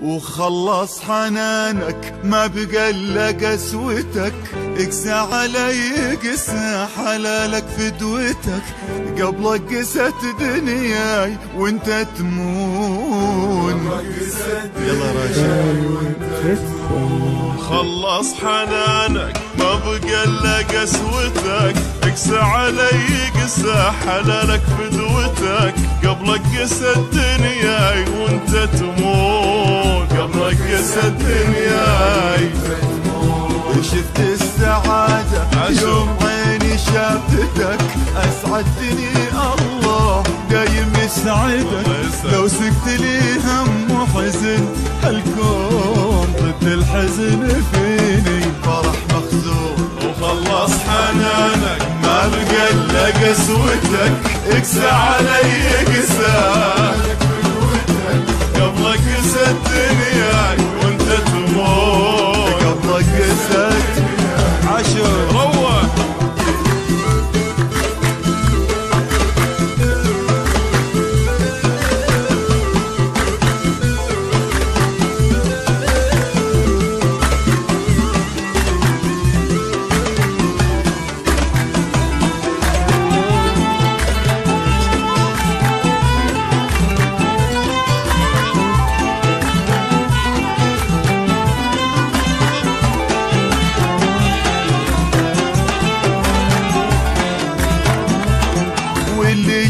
وخلص حنانك ما بقى الا قسوتك، اقسى علي قسى حلالك فدوتك، قبلك قست دنياي وانت تمون. يلا راشد خلص حنانك ما بقى الا قسوتك، اقسى علي قسى حلالك فدوتك، قبلك قست دنياي وانت تمون، قبلك قست دنياي. شفت السعادة يوم عيني شافتك، اسعدتني الله دايم يسعدك، لو سكت لي هم وحزن هالكون ضد الحزن فيني فرح مخزون. وخلص حنانك ما بقى الا قسوتك، اقسى علي قسى قبلك قست دنياي وانت تموت، قبلك قست عشر روح.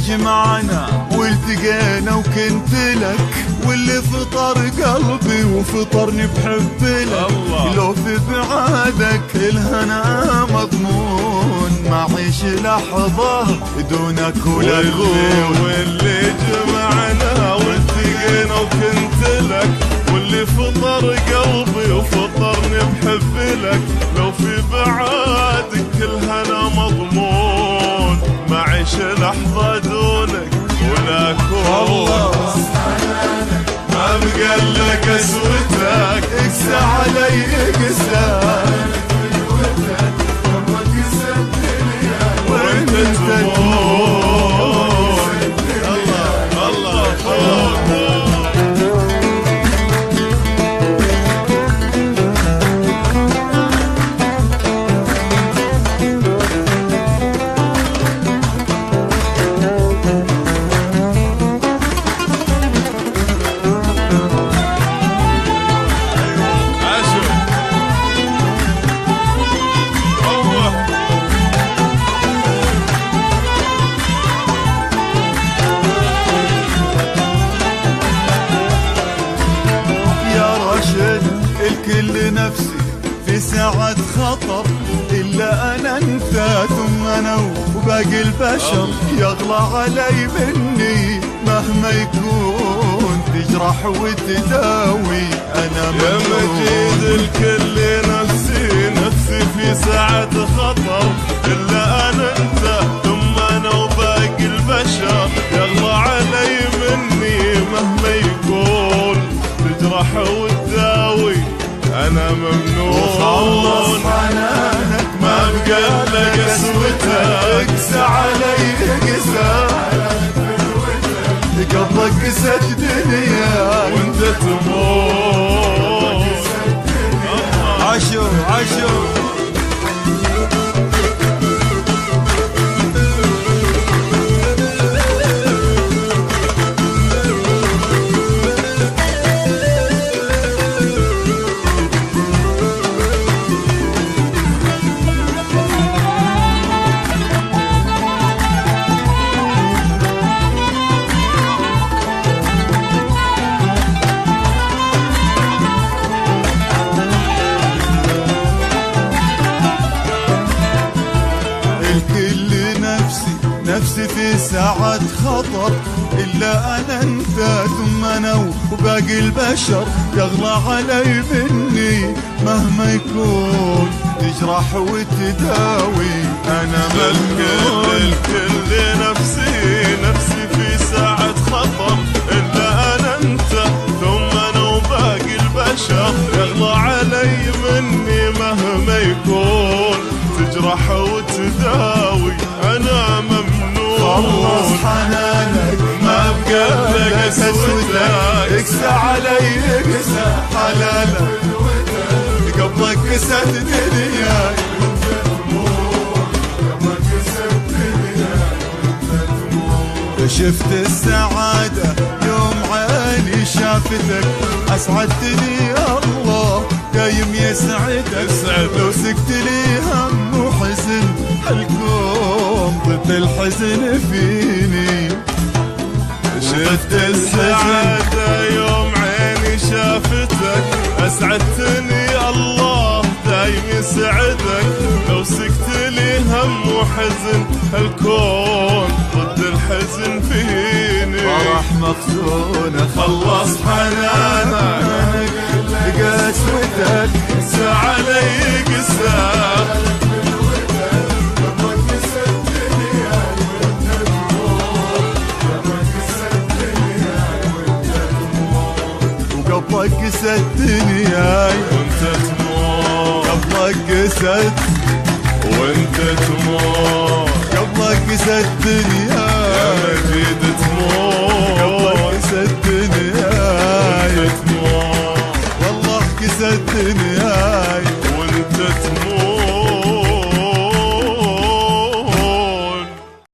جمعنا والتقينا وكنت لك، واللي فطر قلبي وفطرني بحب لك، لو في بعادك الهنا مضمون، ما عيش لحظة دونك ولا غون. واللي جمعنا والتقينا وكنت لك، واللي فطر قلبي وفطرني بحب لك، لو في بعادك الهنا مضمون، ما عيش لحظة دونك ولا كون. ما بقى الا قسوتك، اقسى علي قسى وانت تموت. الله الله الكل نفسي في ساعة خطر، إلا أنا أنت ثم أنا وباقي البشر، يغلى علي مني مهما يكون، تجرح وتداوي أنا يا مجيد. الكل نفسي نفسي في ساعة خطر، إلا أنا أنت ثم أنا وباقي البشر، يغلى علي مني مهما يكون، تجرح وتداوي أنا ممنون. وخلص حنانك ما بقى الا قسوتك، اقسى علي قسى قبلك قست دنيا وانت تموت. عشو عشو نفسي في ساعة خطر، إلا أنا أنت ثم أنا وباقي البشر، يغلى علي مني مهما يكون، تجرح وتداوي أنا ممنون. الكل نفسي في ساعة خطر، إلا أنا أنت ثم أنا وباقي البشر، يغلى علي مني مهما يكون، تجرح وتداوي أنا ممنون. خلص حنانك ما بقى الا قسوتك، اقسى علي قسى هلا قبلك كست دنياي شفت السعادة يوم عيني شافتك أسعدتني الله دايم يسعدك لو سكت لي هم وحزن الكون ضد الحزن فيني شفت السعادة يوم عيني شافتك أسعدتني الله دايم يسعدك لو سكت لي هم وحزن الكون ضد الحزن فيني فرح مخزونة خلص حنانك قسوتك علي قساك قبلك قست دنياي وانت تموت قبلك قست وانت تموت قبلك قست دنياي يا مجيد تموت قبلك قست دنياي وانت تموت والله قست دنياي وانت تموت